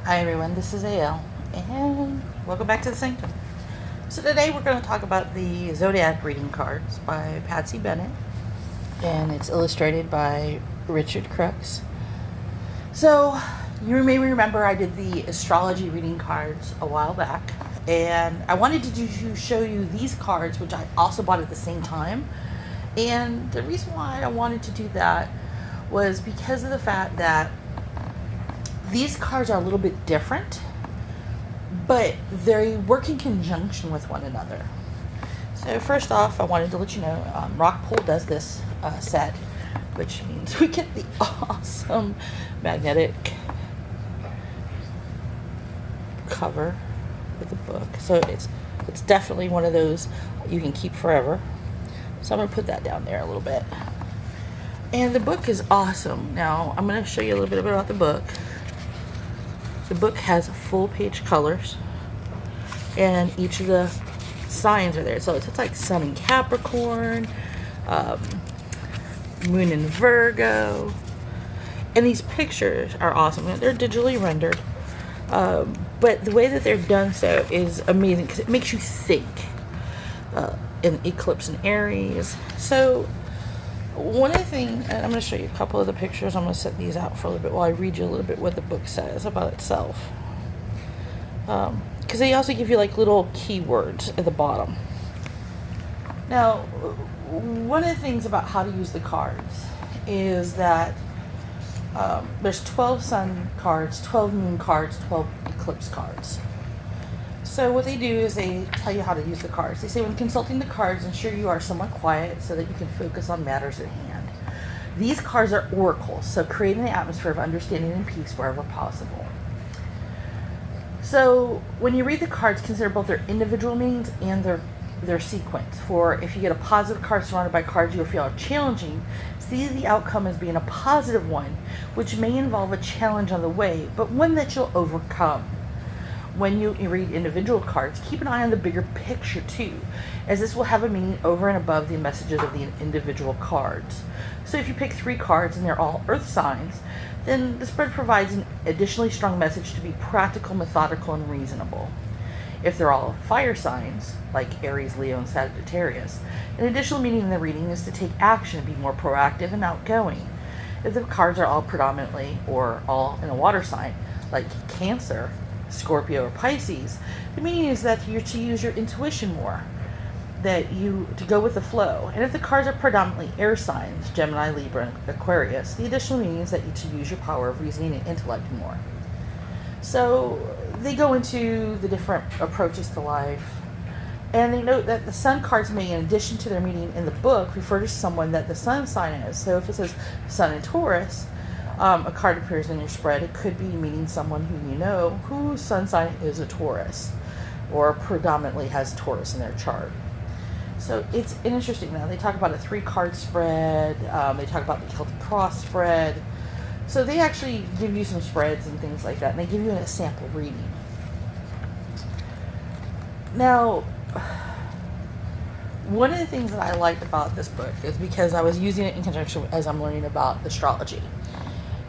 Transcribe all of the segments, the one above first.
Hi everyone, this is AL, and welcome back to the Sanctum. So today we're going to talk about the Zodiac Reading Cards by Patsy Bennett, and it's illustrated by Richard Crooks. So you may remember I did the astrology reading cards a while back, and I wanted to show you these cards, which I also bought at the same time. And the reason why I wanted to do that was because of the fact that these cards are a little bit different, but they work in conjunction with one another. So first off, I wanted to let you know, Rockpool does this set, which means we get the awesome magnetic cover with the book. So it's definitely one of those you can keep forever. So I'm going to put that down there a little bit. And the book is awesome. Now, I'm going to show you a little bit about the book. The book has full page colors, and each of the signs are there. So it's like Sun in Capricorn, Moon in Virgo, and these pictures are awesome. They're digitally rendered, but the way that they're done so is amazing because it makes you think. An eclipse in Aries. So one of the things, and I'm going to show you a couple of the pictures. I'm going to set these out for a little bit while I read you a little bit what the book says about itself. Because they also give you like little keywords at the bottom. Now, one of the things about how to use the cards is that there's 12 sun cards, 12 moon cards, 12 eclipse cards. So what they do is they tell you how to use the cards. They say when consulting the cards, ensure you are somewhat quiet so that you can focus on matters at hand. These cards are oracles, so creating an atmosphere of understanding and peace wherever possible. So when you read the cards, consider both their individual meanings and their sequence. For if you get a positive card surrounded by cards you feel are challenging, see the outcome as being a positive one, which may involve a challenge on the way, but one that you'll overcome. When you read individual cards, keep an eye on the bigger picture too, as this will have a meaning over and above the messages of the individual cards. So if you pick 3 cards and they're all earth signs, then the spread provides an additionally strong message to be practical, methodical, and reasonable. If they're all fire signs, like Aries, Leo, and Sagittarius, an additional meaning in the reading is to take action, be more proactive and outgoing. If the cards are all predominantly or all in a water sign, like Cancer, Scorpio, or Pisces, the meaning is that you're to use your intuition more, that you to go with the flow. And if the cards are predominantly air signs, Gemini, Libra, and Aquarius, the additional meaning is that you to use your power of reasoning and intellect more. So they go into the different approaches to life, and they note that the sun cards may, in addition to their meaning in the book, refer to someone that the sun sign is. So if it says Sun in Taurus, a card appears in your spread, it could be meaning someone who you know whose sun sign is a Taurus or predominantly has Taurus in their chart. So it's interesting. Now they talk about a 3-card spread, they talk about the Celtic Cross spread. So they actually give you some spreads and things like that, and they give you a sample reading. Now, one of the things that I liked about this book is because I was using it in conjunction as I'm learning about astrology.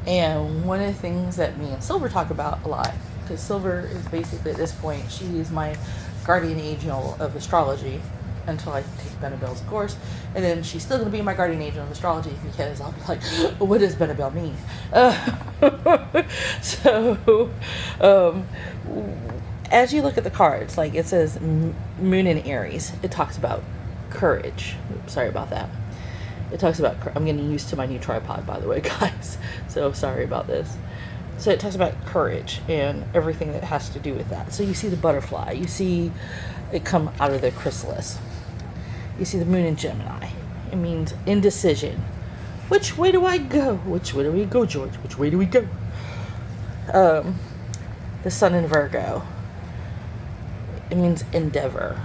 And one of the things that me and Silver talk about a lot, because Silver is basically at this point, she is my guardian angel of astrology until I take Benabel's course, and then she's still going to be my guardian angel of astrology because I'll be like, what does Benabel mean? As you look at the cards, like it says Moon in Aries, it talks about courage. Oops, sorry about that. It talks about, I'm getting used to my new tripod, by the way, guys. So sorry about this. So it talks about courage and everything that has to do with that. So you see the butterfly. You see it come out of the chrysalis. You see the moon in Gemini. It means indecision. Which way do I go? Which way do we go, George? Which way do we go? The sun in Virgo. It means endeavor.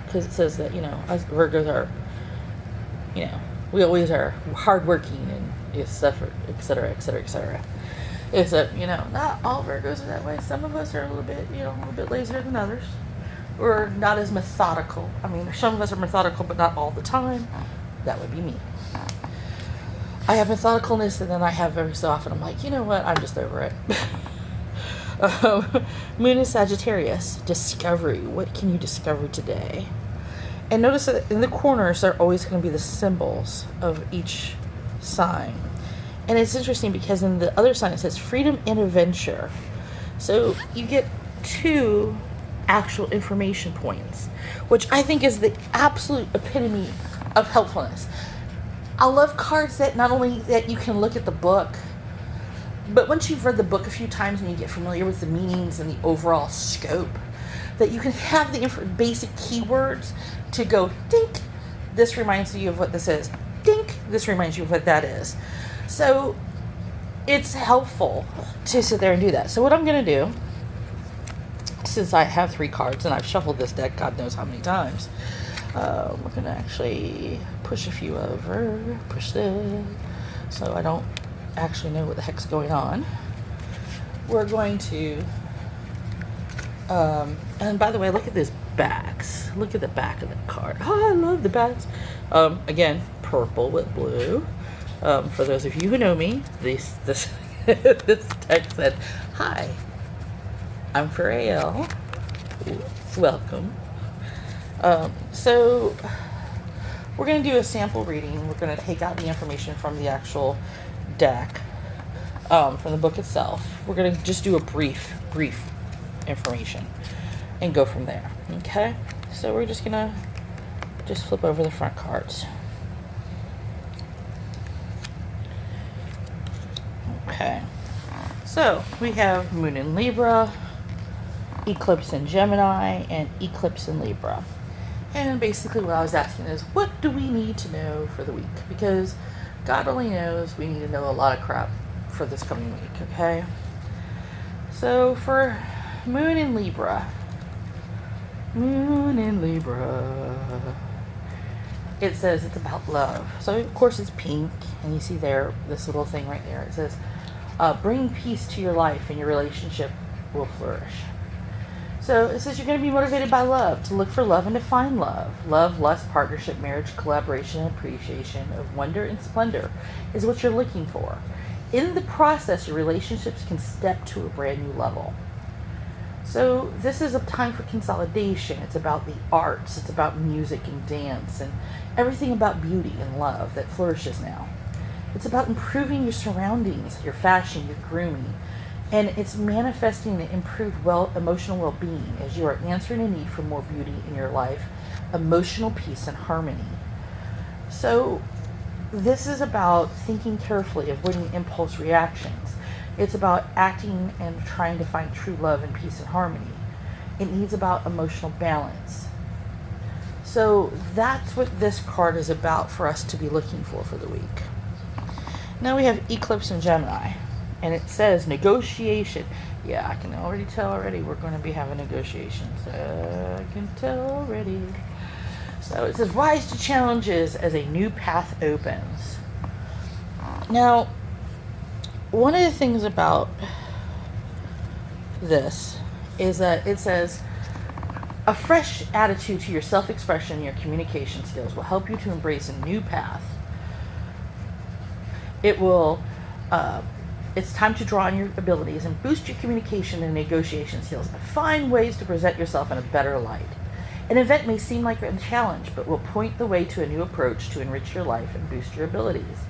Because it says that, us Virgos are, we always are hardworking and et cetera, et cetera, et cetera, et cetera. Except, not all Virgos are that way. Some of us are a little bit lazier than others. Or not as methodical. I mean, some of us are methodical, but not all the time. That would be me. I have methodicalness, and then I have every so often, I'm like, you know what, I'm just over it. Moon is Sagittarius. Discovery. What can you discover today? And notice that in the corners, there are always going to be the symbols of each sign. And it's interesting because in the other sign, it says freedom and adventure. So you get 2 actual information points, which I think is the absolute epitome of helpfulness. I love cards that not only that you can look at the book, but once you've read the book a few times and you get familiar with the meanings and the overall scope, that you can have the basic keywords to go, dink, this reminds you of what this is. Dink, this reminds you of what that is. So it's helpful to sit there and do that. So what I'm going to do, since I have 3 cards and I've shuffled this deck God knows how many times, we're going to actually push a few over, push this, so I don't actually know what the heck's going on. We're going to, and by the way, look at these backs. Look at the back of the card. Oh, I love the backs. Again, purple with blue. For those of you who know me, this this text said, "Hi, I'm Frail. Welcome." So we're going to do a sample reading. We're going to take out the information from the actual deck, from the book itself. We're going to just do a brief information and go from there. Okay? So we're just going to just flip over the front cards. Okay. So we have Moon in Libra, Eclipse in Gemini, and Eclipse in Libra. And basically what I was asking is, what do we need to know for the week? Because God only knows we need to know a lot of crap for this coming week, okay? So for Moon in Libra, it says it's about love. So of course it's pink, and you see there, this little thing right there. It says, bring peace to your life and your relationship will flourish. So it says you're going to be motivated by love, to look for love and to find love. Love, lust, partnership, marriage, collaboration, and appreciation of wonder and splendor is what you're looking for. In the process, your relationships can step to a brand new level. So this is a time for consolidation. It's about the arts. It's about music and dance and everything about beauty and love that flourishes now. It's about improving your surroundings, your fashion, your grooming. And it's manifesting improved emotional well-being as you are answering a need for more beauty in your life, emotional peace and harmony. So this is about thinking carefully, avoiding impulse reactions. It's about acting and trying to find true love and peace and harmony. It needs about emotional balance. So that's what this card is about for us to be looking for the week. Now we have Eclipse in Gemini. And it says negotiation. Yeah, I can already tell already we're going to be having negotiations. I can tell already. So it says rise to challenges as a new path opens. Now, one of the things about this is that it says a fresh attitude to your self-expression and your communication skills will help you to embrace a new path. It will... It's time to draw on your abilities and boost your communication and negotiation skills and find ways to present yourself in a better light. An event may seem like a challenge, but will point the way to a new approach to enrich your life and boost your abilities.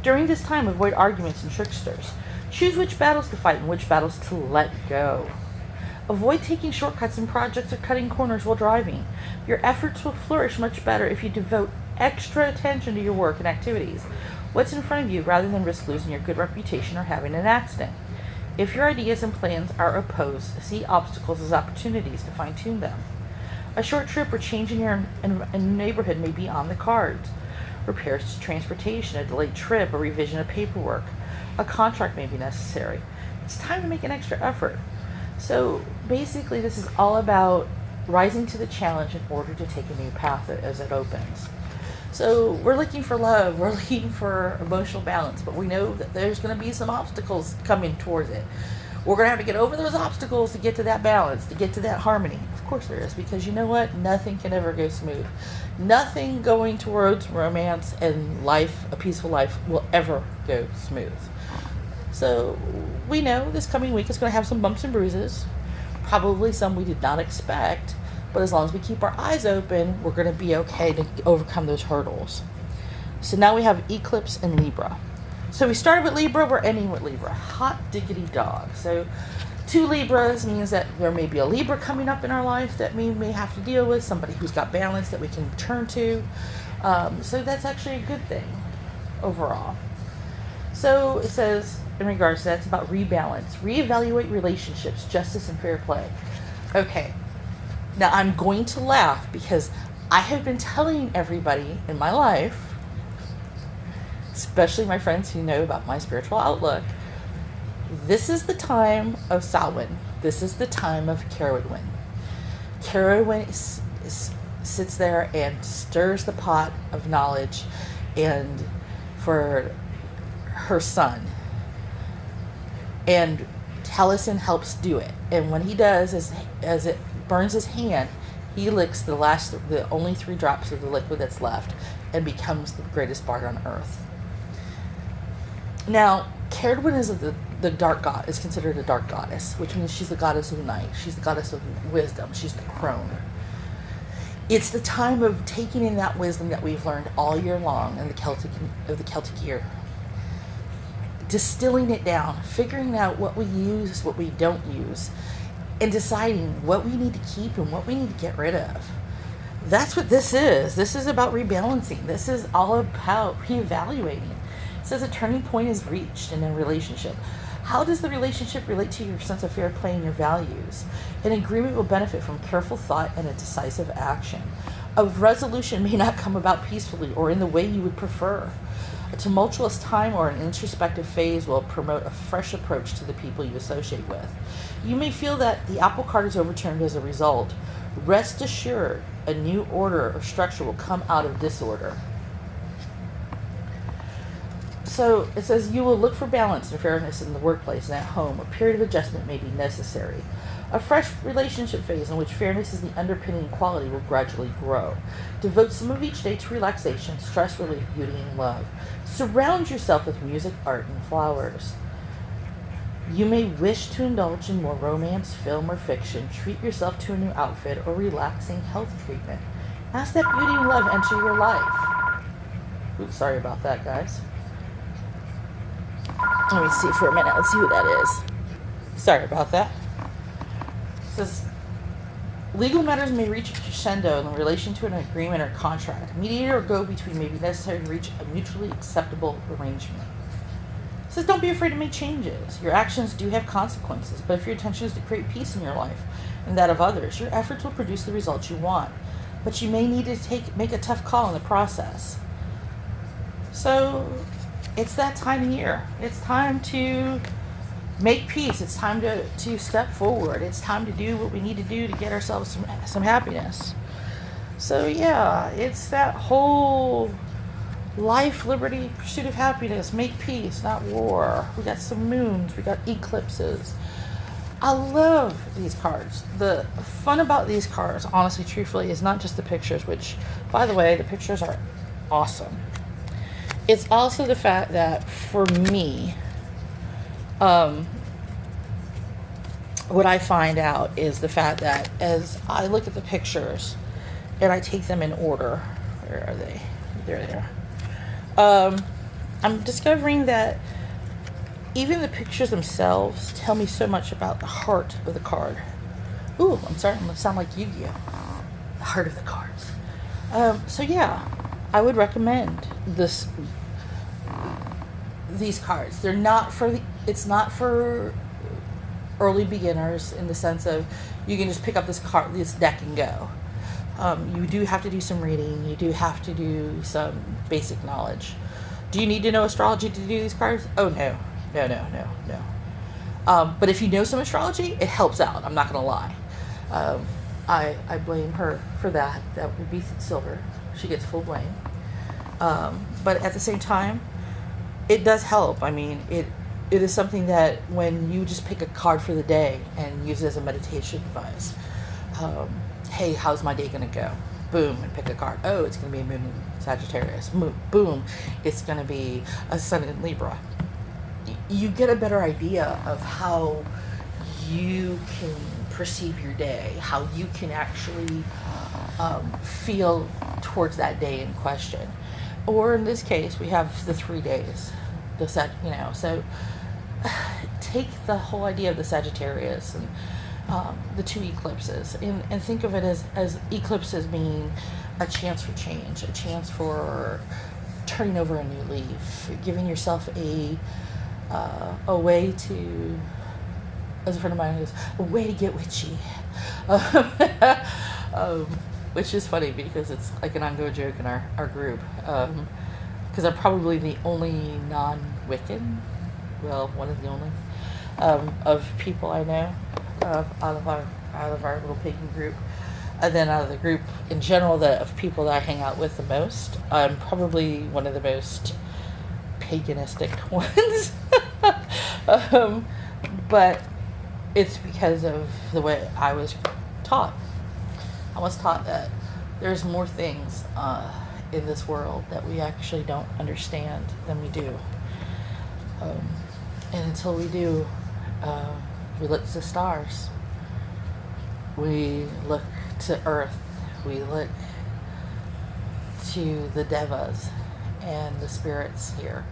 During this time, avoid arguments and tricksters. Choose which battles to fight and which battles to let go. Avoid taking shortcuts in projects or cutting corners while driving. Your efforts will flourish much better if you devote extra attention to your work and activities. What's in front of you rather than risk losing your good reputation or having an accident. If your ideas and plans are opposed, see obstacles as opportunities to fine-tune them. A short trip or change in your neighborhood may be on the cards. Repairs to transportation, a delayed trip, a revision of paperwork. A contract may be necessary. It's time to make an extra effort. So basically this is all about rising to the challenge in order to take a new path as it opens. So we're looking for love, we're looking for emotional balance, but we know that there's going to be some obstacles coming towards it. We're going to have to get over those obstacles to get to that balance, to get to that harmony. Of course there is, because you know what? Nothing can ever go smooth. Nothing going towards romance and life, a peaceful life, will ever go smooth. So we know this coming week is going to have some bumps and bruises, probably some we did not expect, but as long as we keep our eyes open, we're going to be okay to overcome those hurdles. So now we have eclipse and Libra. So we started with Libra, we're ending with Libra. Hot diggity dog. So 2 Libras means that there may be a Libra coming up in our life that we may have to deal with, somebody who's got balance that we can turn to. So that's actually a good thing overall. So it says, in regards to that, it's about rebalance, reevaluate relationships, justice, and fair play. Okay, now I'm going to laugh because I have been telling everybody in my life, especially my friends who know about my spiritual outlook, this is the time of Samhain. This is the time of Carowin. Carowin sits there and stirs the pot of knowledge and for her son. And Taliesin helps do it. And when he does, as it burns his hand, he licks the only 3 drops of the liquid that's left and becomes the greatest bard on earth. Now, Carowin is the dark god, is considered a dark goddess, which means she's the goddess of the night. She's the goddess of wisdom. She's the crone. It's the time of taking in that wisdom that we've learned all year long in the Celtic year, distilling it down, figuring out what we use, what we don't use, and deciding what we need to keep and what we need to get rid of. That's what this is. This is about rebalancing. This is all about reevaluating. It says a turning point is reached in a relationship. How does the relationship relate to your sense of fair play and your values? An agreement will benefit from careful thought and a decisive action. A resolution may not come about peacefully or in the way you would prefer. A tumultuous time or an introspective phase will promote a fresh approach to the people you associate with. You may feel that the apple cart is overturned as a result. Rest assured, a new order or structure will come out of disorder. So it says you will look for balance and fairness in the workplace and at home. A period of adjustment may be necessary. A fresh relationship phase in which fairness is the underpinning quality will gradually grow. Devote some of each day to relaxation, stress relief, beauty, and love. Surround yourself with music, art, and flowers. You may wish to indulge in more romance, film, or fiction. Treat yourself to a new outfit or relaxing health treatment. Ask that beauty and love enter your life. Oops, sorry about that, guys. Let me see for a minute. Let's see who that is. Sorry about that. It says, legal matters may reach a crescendo in relation to an agreement or contract. A mediator or go-between may be necessary to reach a mutually acceptable arrangement. It says, don't be afraid to make changes. Your actions do have consequences, but if your intention is to create peace in your life and that of others, your efforts will produce the results you want. But you may need to make a tough call in the process. So it's that time of year. It's time to make peace. It's time to step forward. It's time to do what we need to do to get ourselves some happiness. So yeah, it's that whole life, liberty, pursuit of happiness, make peace, not war. We got some moons, we got eclipses. I love these cards. The fun about these cards, honestly, truthfully, is not just the pictures, which, by the way, the pictures are awesome. It's also the fact that, for me, what I find out is the fact that as I look at the pictures and I take them in order, where are they? There. I'm discovering that even the pictures themselves tell me so much about the heart of the card. Ooh, I'm starting to sound like Yu-Gi-Oh! The heart of the cards. So yeah, I would recommend these cards. They're not for it's not for early beginners in the sense of you can just pick up this deck and go. You do have to do some reading. You do have to do some basic knowledge. Do you need to know astrology to do these cards? Oh, no. But if you know some astrology, it helps out. I'm not going to lie. I blame her for that. That would be Silver. She gets full blame. But at the same time, it does help. I mean, it is something that when you just pick a card for the day and use it as a meditation device, hey, how's my day going to go? Boom, and pick a card. Oh, it's going to be a moon in Sagittarius. Boom, it's going to be a sun in Libra. you get a better idea of how you can perceive your day, how you can actually feel towards that day in question. Or in this case, we have the 3 days, so take the whole idea of the Sagittarius and the 2 eclipses, and think of it as eclipses being a chance for change, a chance for turning over a new leaf, giving yourself a way to, as a friend of mine goes, a way to get witchy. Which is funny because it's like an ongoing joke in our group. Because I'm probably the only non-Wiccan, well, one of the only, of people I know, out of our little pagan group. And then out of the group in general, of people that I hang out with the most, I'm probably one of the most paganistic ones. But it's because of the way I was taught. I was taught that there's more things in this world that we actually don't understand than we do. And until we do, we look to the stars. We look to Earth. We look to the devas and the spirits here.